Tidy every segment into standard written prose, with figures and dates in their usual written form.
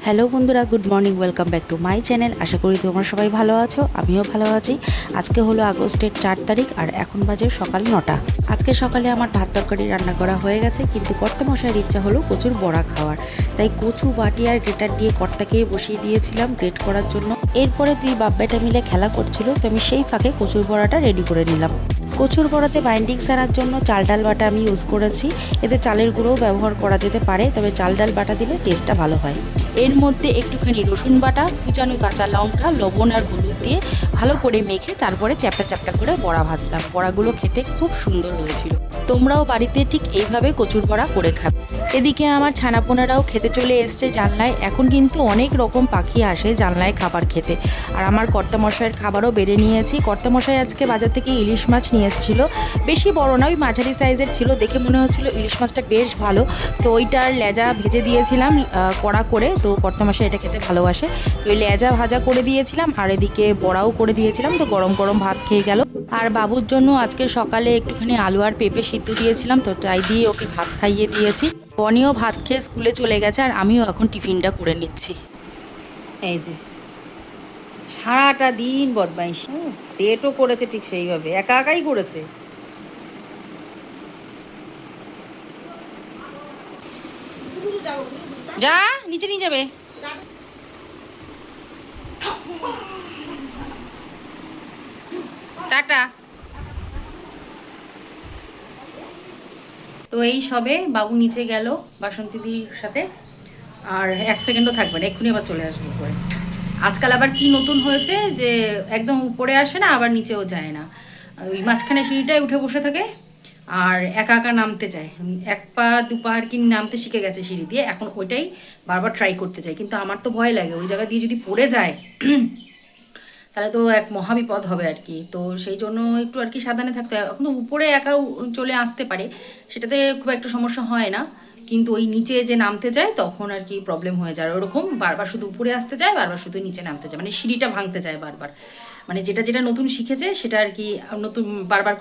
Hello বন্ধুরা, good morning, welcome back to my channel. আশা করি তোমরা সবাই ভালো আছো, আমিও ভালো আছি। আজকে হলো আগস্টের 4 তারিখ আর এখন বাজে সকাল 9টা। আজকে সকালে আমার ভাত তরকারি রান্না করা হয়ে গেছে, কিন্তু কর্তামশাইয়ের ইচ্ছা হলো কচুর বড়া খাওয়ার, তাই কচু বাটি আর গ্রেটার দিয়ে কর্তাকে বসিয়ে দিয়েছিলাম গ্রেট করার জন্য। এরপরে দুই বাপ বেটা মিলে খেলা করছিল, তো আমি সেই ফাঁকে কচুর বড়াটা রেডি করে নিলাম। কচুর বড়াতে বাইন্ডিং সারার জন্য চাল ডাল বাটা আমি ইউজ করেছি। এতে চালের গুঁড়োও ব্যবহার করা যেতে পারে, তবে চাল ডাল বাটা দিলে টেস্টটা ভালো হয়। এর মধ্যে একটুখানি রসুন বাটা, কুচানো কাঁচা লঙ্কা, লবণ আর হলুদ দিয়ে ভালো করে মেখে তারপরে চ্যাপটা চ্যাপটা করে বড়া ভাজলাম। বড়াগুলো খেতে খুব সুন্দর হয়েছিল। তোমরাও বাড়িতে ঠিক এইভাবে কচুর বড়া করে খাবে। এদিকে আমার ছানাপোনারাও খেতে চলে এসছে জানলায়। এখন কিন্তু অনেক রকম পাখি আসে জানলায় খাবার খেতে, আর আমার কর্তামশাইয়ের খাবারও বেড়ে নিয়েছি। কর্তামশাই আজকে বাজার থেকে ইলিশ মাছ নিয়ে এসেছিল, বেশি বড় না, ওই মাঝারি সাইজের ছিল। দেখে মনে হচ্ছিল ইলিশ মাছটা বেশ ভালো, তো ওইটার লেজা ভেজে দিয়েছিলাম কড়া করে। তো কর্তামশাই এটা খেতে ভালোবাসে, তো ওই লেজা ভাজা করে দিয়েছিলাম, আর এদিকে বড়াও করে দিয়েছিলাম। তো গরম গরম ভাত খেয়ে গেল। আর বাবুর জন্য আজকে সকালে একটুখানি আলু আর পেঁপে সিদ্ধ দিয়েছিলাম, তো তাই দিয়ে ওকে ভাত খাইয়ে দিয়েছি। বনিও ভাত খেয়ে স্কুলে চলে গেছে, আর আমিও এখন টিফিনটা করে নিচ্ছি। এই যে সারাটা দিন বদমাইশ, সেটও করেছে ঠিক সেইভাবে, একা একাই করেছে। যা নিচে নিয়ে যাবে। টাটা। তো এই সবে বাবু নিচে গেল বাসন্তীদির সাথে, আর এক সেকেন্ডও থাকবে না, এক্ষুনি আবার চলে আসবে উপরে। আজকাল আবার কি নতুন হয়েছে যে একদম উপরে আসে না, আবার নিচেও যায় না, ওই মাঝখানে সিঁড়িটায় উঠে বসে থাকে, আর একা একা নামতে চায়। এক পা দু পা আর কি নামতে শিখে গেছে সিঁড়ি দিয়ে, এখন ওইটাই বারবার ট্রাই করতে চাই। কিন্তু আমার তো ভয় লাগে ওই জায়গা দিয়ে যদি পড়ে যায় তাহলে তো এক মহাবিপদ হবে আর কি। তো সেই জন্য একটু আর কি সাবধানে থাকতে হয়। এখন তো উপরে একা চলে আসতে পারে, সেটাতে খুব একটা সমস্যা হয় না, কিন্তু ওই নিচে যে নামতে যায় তখন আর কি প্রবলেম হয়ে যায়। ওরকম বারবার শুধু উপরে আসতে যায়, বারবার শুধু নিচে নামতে যায়, মানে সিঁড়িটা ভাঙতে যায় বারবার। মানে যেটা যেটা নতুন শিখেছে সেটা আর কি নতুন বারবার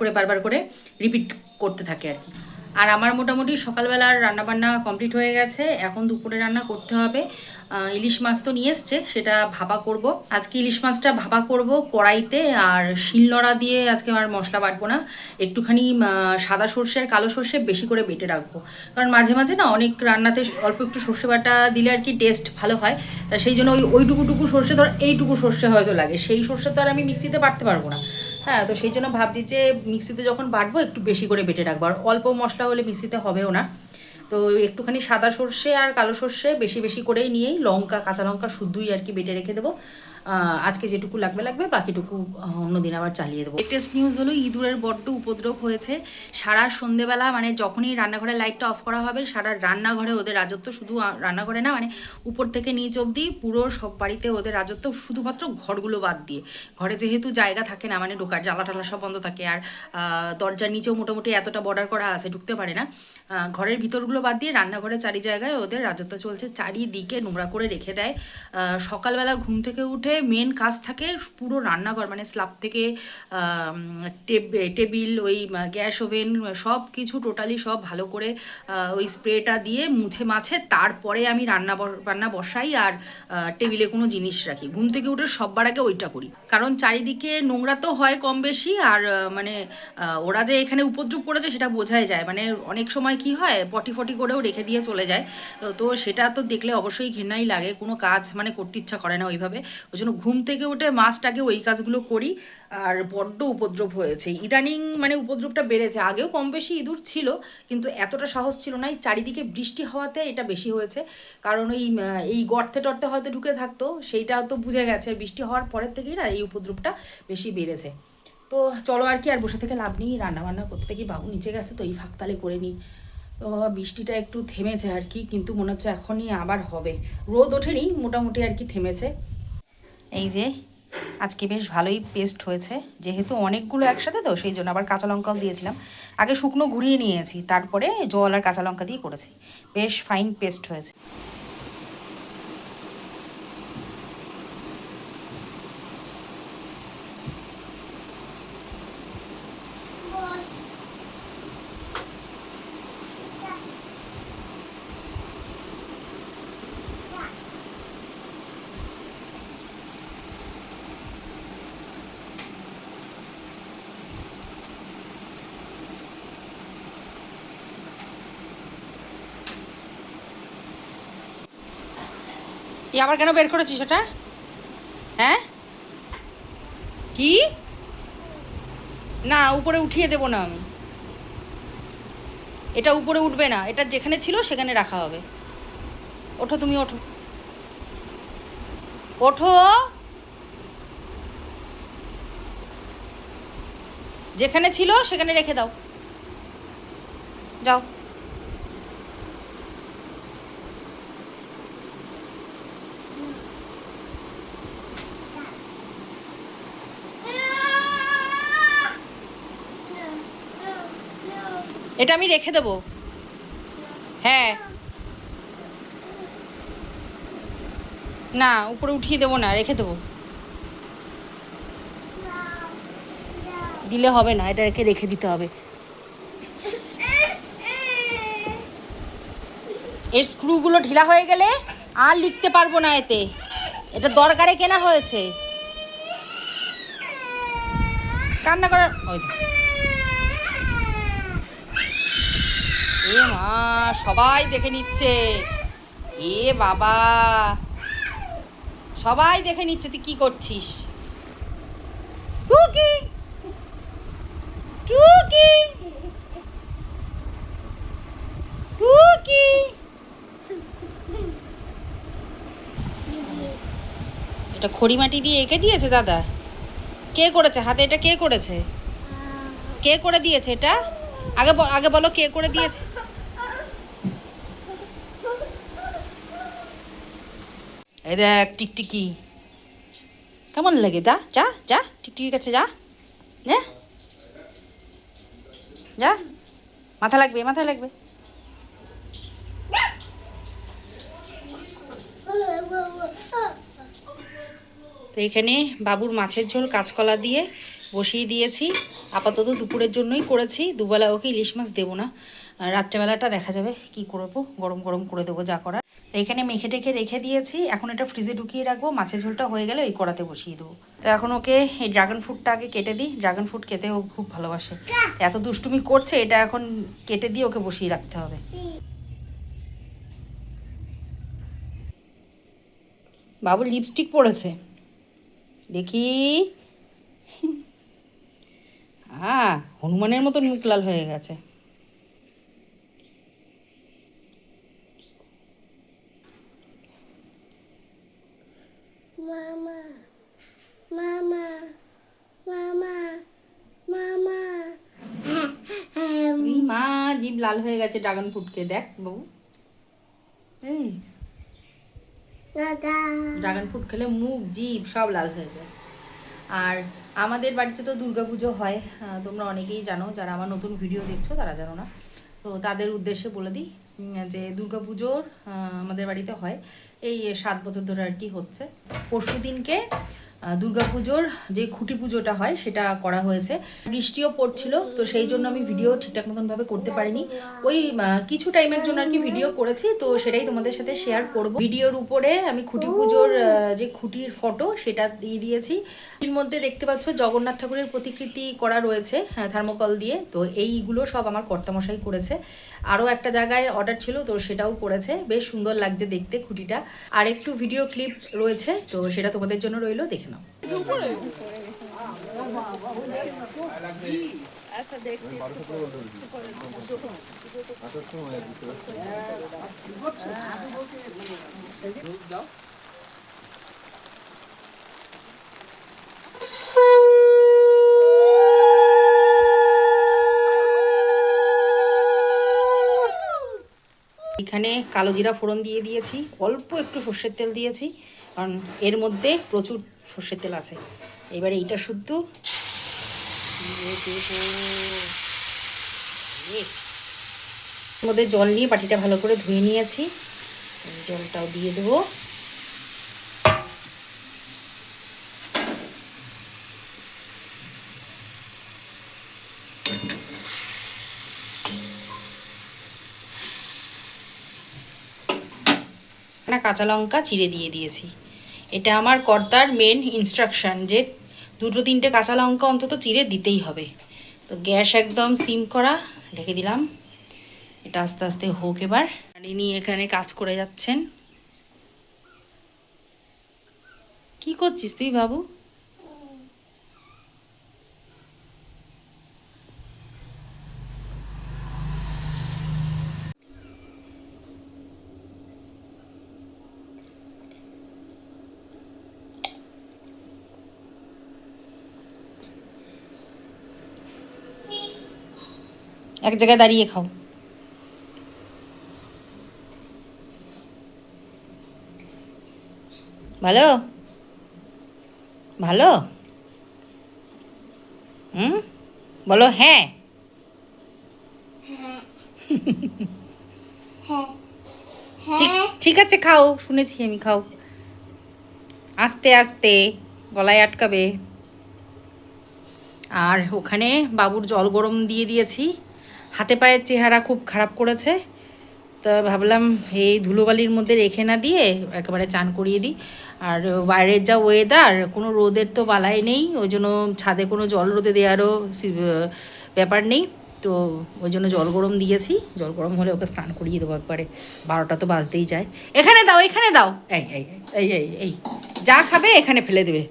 করে রিপিট করতে থাকে আর কি। আর আমার মোটামুটি সকালবেলার রান্নাবান্না কমপ্লিট হয়ে গেছে, এখন দুপুরে রান্না করতে হবে। ইলিশ মাছ তো নিয়ে এসছে, সেটা ভাপা করব আজকে। ইলিশ মাছটা ভাপা করব কড়াইতে, আর শিলনোড়া দিয়ে আজকে আর মশলা বাটবো না। একটুখানি সাদা সর্ষে আর কালো সর্ষে বেশি করে বেটে রাখবো, কারণ মাঝে মাঝে না অনেক রান্নাতে অল্প একটু সর্ষে বাটা দিলে আর কি টেস্ট ভালো হয়। তা সেই জন্য ওইটুকু সর্ষে, ধর এইটুকু সর্ষে হয়তো লাগে, সেই সর্ষে তো আর আমি মিক্সিতে বাটতে পারবো না। হ্যাঁ, তো সেই জন্য ভাবছি যে মিক্সিতে যখন বাটবো একটু বেশি করে বেটে রাখবো, আর অল্প মশলা হলে মিক্সিতে হবেও না। তো একটুখানি সাদা সর্ষে আর কালো সর্ষে বেশি বেশি করেই নিয়েই লঙ্কা কাঁচা লঙ্কা শুদ্ধই আর কি বেটে রেখে দেবো। আজকে যেটুকু লাগবে বাকিটুকু অন্যদিন আবার চালিয়ে দেবো। লেটেস্ট নিউজ হলো ইঁদুরের বড্ড উপদ্রব হয়েছে। সারা সন্ধেবেলা মানে যখনই রান্নাঘরের লাইটটা অফ করা হবে, সারা রান্নাঘরে ওদের রাজত্ব। শুধু রান্নাঘরে না, মানে উপর থেকে নিচ অবধি পুরো সব বাড়িতে ওদের রাজত্ব, শুধুমাত্র ঘরগুলো বাদ দিয়ে। ঘরে যেহেতু জায়গা থাকে না, মানে ঢোকার জ্বালা টালা সব বন্ধ থাকে, আর দরজার নিচেও মোটামুটি এতটা বর্ডার করা আছে, ঢুকতে পারে না। ঘরের ভিতরগুলো বাদ দিয়ে রান্নাঘরে চারি জায়গায় ওদের রাজত্ব চলছে, চারিদিকে নোংরা করে রেখে দেয়। সকালবেলা ঘুম থেকে উঠে মেন কাজ থাকে পুরো রান্নাঘর, মানে স্ল্যাব থেকে টেবিল, ওই গ্যাস ওভেন, সব কিছু টোটালি সব ভালো করে ওই স্প্রেটা দিয়ে মুছে মাছে তারপরে আমি রান্না বসাই, আর টেবিলে কোনো জিনিস রাখি। ঘুম থেকে উঠে সববার আগে ওইটা করি, কারণ চারিদিকে নোংরা তো হয় কম বেশি, আর মানে ওরা যে এখানে উপদ্রব করেছে সেটা বোঝাই যায়। মানে অনেক সময় কি হয়, পটি ফটি করেও রেখে দিয়ে চলে যায়, তো সেটা তো দেখলে অবশ্যই ঘৃণাই লাগে, কোনো কাজ মানে করতে ইচ্ছা করে না ওইভাবে। ওই জন্য ঘুম থেকে উঠে মাস্টটাকে ওই কাজগুলো করি। আর বড্ড উপদ্রব হয়েছে ইদানিং, মানে উপদ্রবটা বেড়েছে। আগেও কম বেশি ইঁদুর ছিল, কিন্তু এতটা সহজ ছিল না। এই চারিদিকে বৃষ্টি হওয়াতে এটা বেশি হয়েছে, কারণ এই গর্তে টর্তে হয়তো ঢুকে থাকতো, সেইটা তো বুঝে গেছে। বৃষ্টি হওয়ার পরের থেকেই না এই উপদ্রবটা বেশি বেড়েছে। তো চলো আর কি, আর বসে থেকে লাভ নেই, রান্নাবান্না করতে থেকে বাবু নিচে গেছে, তো এই ফাঁকতালে করে নিই। তো বৃষ্টিটা একটু থেমেছে আর কি, কিন্তু মনে হচ্ছে এখনই আবার হবে। রোদ ওঠেনি, মোটামুটি আর কি থেমেছে। এই যে আজকে বেশ ভালোই পেস্ট হয়েছে, যেহেতু অনেকগুলো একসাথে, তো সেই জন্য আবার কাঁচা লঙ্কাও দিয়েছিলাম। আগে শুকনো ঘুরিয়ে নিয়েছি, তারপরে জল আর কাঁচা লঙ্কা দিয়ে করেছি। বেশ ফাইন পেস্ট হয়েছে। তুই আবার কেন বের করেছিস ওটা? হ্যাঁ কি? না উপরে উঠিয়ে দেবো না আমি, এটা উপরে উঠবে না, এটা যেখানে ছিল সেখানে রাখা হবে। ওঠো তুমি, ওঠো ওঠো, যেখানে ছিল সেখানে রেখে দাও, যাও। এটা আমি রেখে দেবো। হ্যাঁ না উপরে উঠিয়ে দেবো না, রেখে দেবো। দিলে হবে না, এটা রেখে দিতে হবে। এর স্ক্রুগুলো ঢিলা হয়ে গেলে আর লিখতে পারবো না এতে, এটা দরকারে কেনা হয়েছে। কান্না করার ওই এ মা, সবাই দেখে নিচ্ছে। এ বাবা, সবাই দেখে নিচ্ছে তুই কি করছিস। টুকি টুকি টুকি, এটা খড়ি মাটি দিয়ে এঁকে দিয়েছে দাদা? কে করেছে হাতে এটা? কে করেছে? কে করে দিয়েছে এটা? আগে বলো কে করে দিয়েছে। এই দেখ টিকটিকি, কেমন লাগে? যা যা যা, টিকটিকির কাছে যা, যা যা, মাথা লাগবে, মাথা লাগবে। তো এখানে বাবুর মাছের ঝোল কাঁচকলা দিয়ে বসিয়ে দিয়েছি, আপাতত দুপুরের জন্যই করেছি, দুবেলা ওকে ইলিশ মাছ দেবো না, রাত্রেবেলাটা দেখা যাবে কি করবো, গরম গরম করে দেবো যা করার। তো এখানে মেখে টেখে রেখে দিয়েছি, এখন এটা ফ্রিজে ঢুকিয়ে রাখবো, মাছের ঝোলটা হয়ে গেলে ওই কড়াতে বসিয়ে দেবো। তো এখন ওকে এই ড্রাগন ফ্রুটটা আগে কেটে দিই, ড্রাগন ফ্রুট খেতে ও খুব ভালোবাসে, এত দুষ্টুমি করছে, এটা এখন কেটে দিয়ে ওকে বসিয়ে রাখতে হবে। বাবু লিপস্টিক পরেছে দেখি, হনুমানের মতন মুখ লাল হয়ে গেছে। মামা মামা মামা মামা, মা জিভ লাল হয়ে গেছে ড্রাগন ফ্রুটকে দেখ বাবু, এই ড্রাগন ফ্রুট খেলে মুখ জিভ সব লাল হয়ে যায়। আর আমাদের বাড়িতে তো দুর্গাপুজো হয়, তোমরা অনেকেই জানো, যারা আমার নতুন ভিডিও দেখছো তারা জানো না, তো তাদের উদ্দেশ্যে বলে দিই যে দুর্গাপুজোর আমাদের বাড়িতে হয়, এই 7 বছর ধরে আর কি হচ্ছে। পরশু দিনকে দুর্গাপুজোর যে খুঁটি পুজোটা হয় সেটা করা হয়েছে, বৃষ্টিও পড়ছিল, তো সেই জন্য আমি ভিডিও ঠিকঠাক মতনভাবে করতে পারিনি, ওই কিছু টাইমের জন্য আর কি ভিডিও করেছি, তো সেটাই তোমাদের সাথে শেয়ার করব। ভিডিওর উপরে আমি খুঁটি পুজোর যে খুঁটির ফটো সেটা দিয়ে দিয়েছি, এর মধ্যে দেখতে পাচ্ছ জগন্নাথ ঠাকুরের প্রতিকৃতি করা রয়েছে থার্মোকল দিয়ে, তো এইগুলো সব আমার কর্তামশাই করেছে, আরও একটা জায়গায় অর্ডার ছিল তো সেটাও করেছে, বেশ সুন্দর লাগছে দেখতে খুঁটিটা। আর একটু ভিডিও ক্লিপ রয়েছে, তো সেটা তোমাদের জন্য রইলো, দেখে নাও। আচ্ছা দেখছি এখানে কালো জিরা ফোড়ন দিয়ে দিয়েছি, অল্প একটু সর্ষের তেল দিয়েছি, কারণ এর মধ্যে প্রচুর সর্ষের তেল আছে। এবারে এইটা শুদ্ধ মধ্যে জল নিয়ে বাটিটা ভালো করে ধুয়ে নিয়েছি, জলটাও দিয়ে দেবো। কাঁচা লঙ্কা চিড়ে দিয়ে দিয়েছি, এটা আমার কর্তার মেন ইনস্ট্রাকশন যে 2-3টে কাঁচা লঙ্কা অন্তত চিড়ে দিতেই হবে। তো গ্যাস একদম সিম করা রেখে দিলাম, এটা আস্তে আস্তে হোক। এবার ইনি এখানে কাজ করে যাচ্ছেন, কি করছিস তুই বাবু? এক জায়গায় দাঁড়িয়ে খাও। ভালো ভালো। হুম, বলো হ্যাঁ। ঠিক ঠিক আছে, খাও, শুনেছি আমি, খাও আস্তে আস্তে, গলায় আটকাবে। আর ওখানে বাবুর জল গরম দিয়ে দিয়েছি। হাতে পায়ের চেহারা খুব খারাপ করেছে, তো ভাবলাম এই ধুলোবালির মধ্যে রেখে না দিয়ে একেবারে চান করিয়ে দিই। আর বাইরের যা ওয়েদার, কোনো রোদের তো বালাই নেই, ওই জন্য ছাদে কোনো জল রোদে দেওয়ারও ব্যাপার নেই। তো ওই জন্য জল গরম দিয়েছি, জল গরম হলে ওকে স্নান করিয়ে দেবো একবারে। 12টা তো বাজতেই যায়। এখানে দাও, এখানে দাও, এই এই এই এই এই যা খাবে এখানে ফেলে দেবে।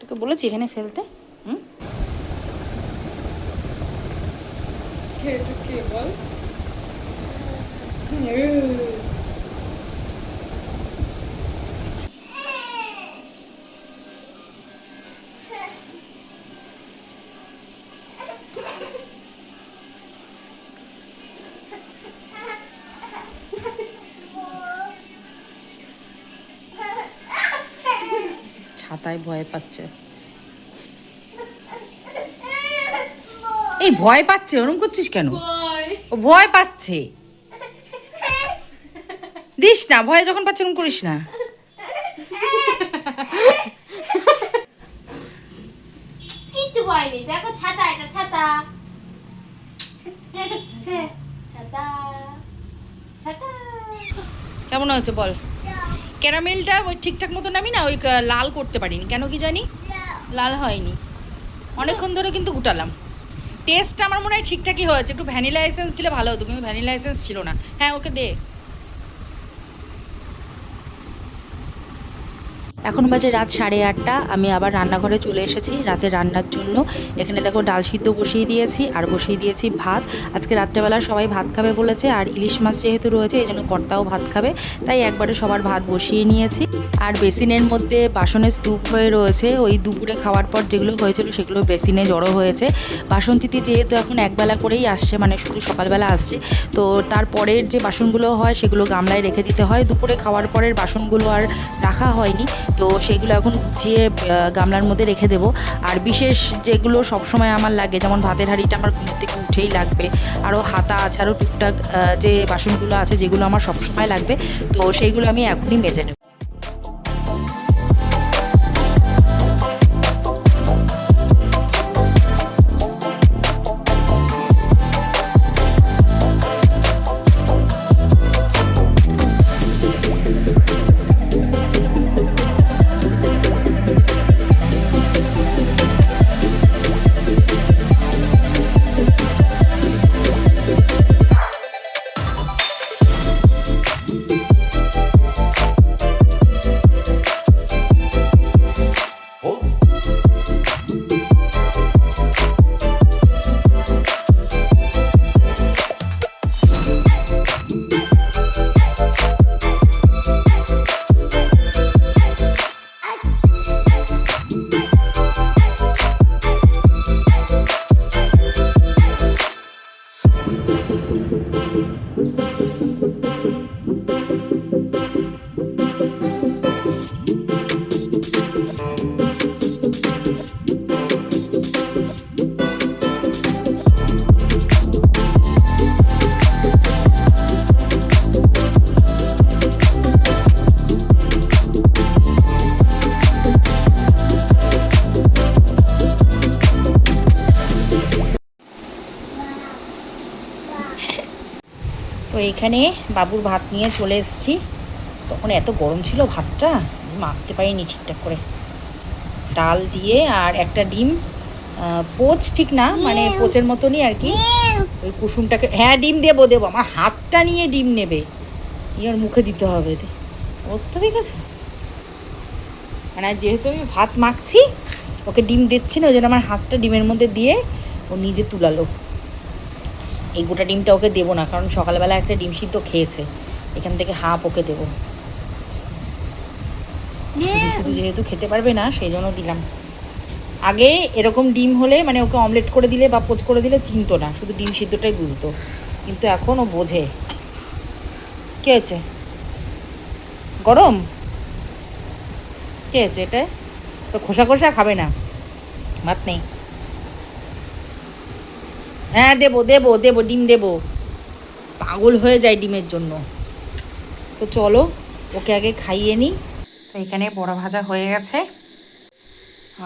তোকে বলেছি এখানে ফেলতে। হুম, বল। ছাতায় ভয় পাচ্ছে, এই ভয় পাচ্ছে, ওরকম করছিস কেন? ও ভয় পাচ্ছে, দিস না, ভয় যখন পাচ্ছে ওরকম করিস না। কিচ্ছু ভয় নেই, দেখো ছাতা, এটা ছাতা, ছাতা, ছাতা। কেমন হয়েছে বল? ক্যারামেলটা ওই ঠিকঠাক মতো আমি না ওই লাল করতে পারিনি, কেন কি জানি লাল হয়নি। অনেকক্ষণ ধরে কিন্তু গুটালাম। টেস্টটা আমার মনে হয় ঠিকঠাকই হয়েছে, একটু ভ্যানিলা এসেন্স দিলে ভালো হতো, কিন্তু ভ্যানিলা এসেন্স ছিল না। হ্যাঁ, ওকে দে। এখন বাজে রাত 8:30। আমি আবার রান্নাঘরে চলে এসেছি রাতে রান্নার জন্য। এখানে দেখো ডাল সিদ্ধ বসিয়ে দিয়েছি, আর বসিয়ে দিয়েছি ভাত। আজকে রাত্রেবেলা সবাই ভাত খাবে বলেছে, আর ইলিশ মাছ যেহেতু রয়েছে এই জন্য কর্তাও ভাত খাবে, তাই একবারে সবার ভাত বসিয়ে নিয়েছি। আর বেসিনের মধ্যে বাসনের স্তূপ হয়ে রয়েছে, ওই দুপুরে খাওয়ার পর যেগুলো হয়েছিল সেগুলো বেসিনে জড়ো হয়েছে। বাসন্তীতি যেহেতু এখন একবেলা করেই আসছে, মানে শুধু সকালবেলা আসছে, তো তারপরের যে বাসনগুলো হয় সেগুলো গামলায় রেখে দিতে হয়। দুপুরে খাওয়ার পরের বাসনগুলো আর রাখা হয়নি, তো সেগুলো এখন গুছিয়ে গামলার মধ্যে রেখে দেবো। আর বিশেষ যেগুলো সবসময় আমার লাগে, যেমন ভাতের হাঁড়িটা আমার ঘুমের থেকে উঠেই লাগবে, আরও হাতা আছে, আরও টুকটাক যে বাসনগুলো আছে যেগুলো আমার সবসময় লাগবে, তো সেইগুলো আমি এখনই মেজে নেব। তো এইখানে বাবুর ভাত নিয়ে চলে এসেছি। তখন এত গরম ছিল ভাতটা, মাখতে পারিনি ঠিকঠাক করে। ডাল দিয়ে আর একটা ডিম, পোচ ঠিক না, মানে পোচের মতনই আর কি, ওই কুসুমটাকে। হ্যাঁ, ডিম দেবো দেবো, আমার হাতটা নিয়ে ডিম নেবে, ইয়ার মুখে দিতে হবে। অবস্থা ঠিক আছে। মানে আর যেহেতু আমি ভাত মাখছি, ওকে ডিম দিচ্ছি না, ওই জন্য আমার হাতটা ডিমের মধ্যে দিয়ে ও নিজে তুলালো। এই গোটা ডিমটা ওকে দেবো না, কারণ সকালবেলা একটা ডিম সিদ্ধ খেয়েছে, এখান থেকে হাফ ওকে দেবো। শুধু শুধু যেহেতু খেতে পারবে না, সেই জন্য দিলাম। আগে এরকম ডিম হলে মানে ওকে অমলেট করে দিলে বা পোচ করে দিলে চিনতো না, শুধু ডিম সিদ্ধটাই বুঝতো, কিন্তু এখন ও বোঝে। কে হয়েছে? গরম কে হয়েছে? এটা তো খোসা খোসা খাবে না, ভাত নেই। হ্যাঁ দেবো দেবো দেবো, ডিম দেবো, পাগল হয়ে যায় ডিমের জন্য। তো চলো ওকে আগে খাইয়ে নিই। তো এখানে বড়া ভাজা হয়ে গেছে,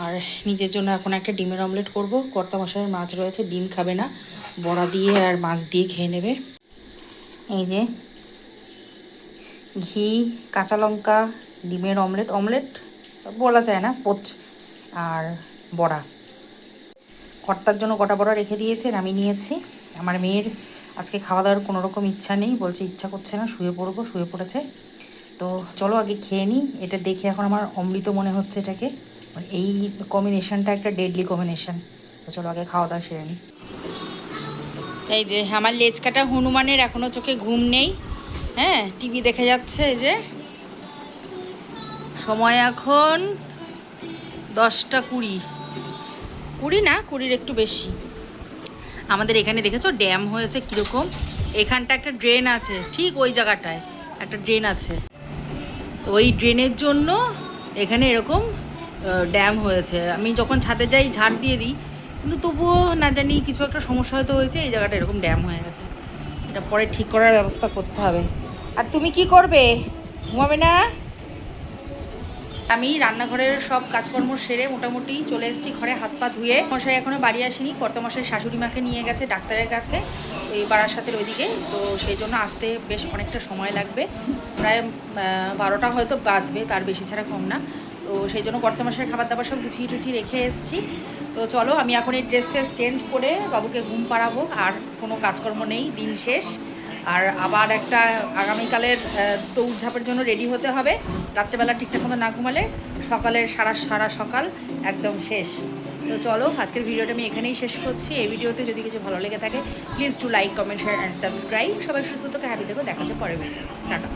আর নিজের জন্য এখন একটা ডিমের অমলেট করব। কর্তামশাইয়ের মাছ রয়েছে, ডিম খাবে না, বড়া দিয়ে আর মাছ দিয়ে খেয়ে নেবে। এই যে ঘি, কাঁচা লঙ্কা, ডিমের অমলেট, অমলেট বলা যায় না, পোচ, আর বড়া। কর্তার জন্য গোটা বড়া রেখে দিয়েছে, আমি নিয়েছি। আমার মেয়ের আজকে খাওয়া দাওয়ার কোনো রকম ইচ্ছা নেই, বলছে ইচ্ছা করছে না, শুয়ে পড়বো, শুয়ে পড়েছে। তো চলো আগে খেয়ে নিই। এটা দেখে এখন আমার অমৃত মনে হচ্ছে এটাকে, এই কম্বিনেশনটা একটা ডেডলি কম্বিনেশন। তো চলো আগে খাওয়া দাওয়া সেরে নিই। এই যে আমার লেজ কাটা হনুমানের এখনও চোখে ঘুম নেই, হ্যাঁ টিভি দেখে যাচ্ছে। এই যে সময় এখন 10:20, 20 না, 20-র একটু বেশি। আমাদের এখানে দেখেছো ড্যাম হয়েছে কীরকম, এখানটা একটা ড্রেন আছে, ঠিক ওই জায়গাটায় একটা ড্রেন আছে, তো ওই ড্রেনের জন্য এখানে এরকম ড্যাম হয়েছে। আমি যখন ছাদে যাই ঝাড় দিয়ে দিই, কিন্তু তবুও না জানি কিছু একটা সমস্যা হয়তো হয়েছে, এই জায়গাটা এরকম ড্যাম হয়ে গেছে। এটা পরে ঠিক করার ব্যবস্থা করতে হবে। আর তুমি কি করবে, ঘুমাবে না? আমি রান্নাঘরের সব কাজকর্ম সেরে মোটামুটি চলে এসেছি ঘরে, হাত পা ধুয়ে। মশাই এখনও বাড়ি আসেনি, কর্তামশাই শাশুড়ি মাকে নিয়ে গেছে ডাক্তারের কাছে, ওই বারাসাতের ওইদিকে, তো সেই জন্য আসতে বেশ অনেকটা সময় লাগবে, প্রায় 12টা হয়তো বাজবে, তার বেশি ছাড়া কম না। তো সেই জন্য কর্তামশাইয়ের খাবার দাবার সব গুছিয়ে টুছিয়ে রেখে এসেছি। তো চলো আমি এখন এই ড্রেস ট্রেস চেঞ্জ করে বাবুকে ঘুম পাড়াবো, আর কোনো কাজকর্ম নেই, দিন শেষ। আর আবার একটা আগামীকালের দৌড়ঝাঁপের জন্য রেডি হতে হবে। রাত্রেবেলা ঠিকঠাক মতো না ঘুমালে সকালের সারা সকাল একদম শেষ। তো চলো আজকের ভিডিওটা আমি এখানেই শেষ করছি। এই ভিডিওতে যদি কিছু ভালো লেগে থাকে please to like, comment, share and subscribe. সবাই সুস্থ থেকে হ্যাপি দেখো, দেখা হচ্ছে পরের ভিডিও। টাটা।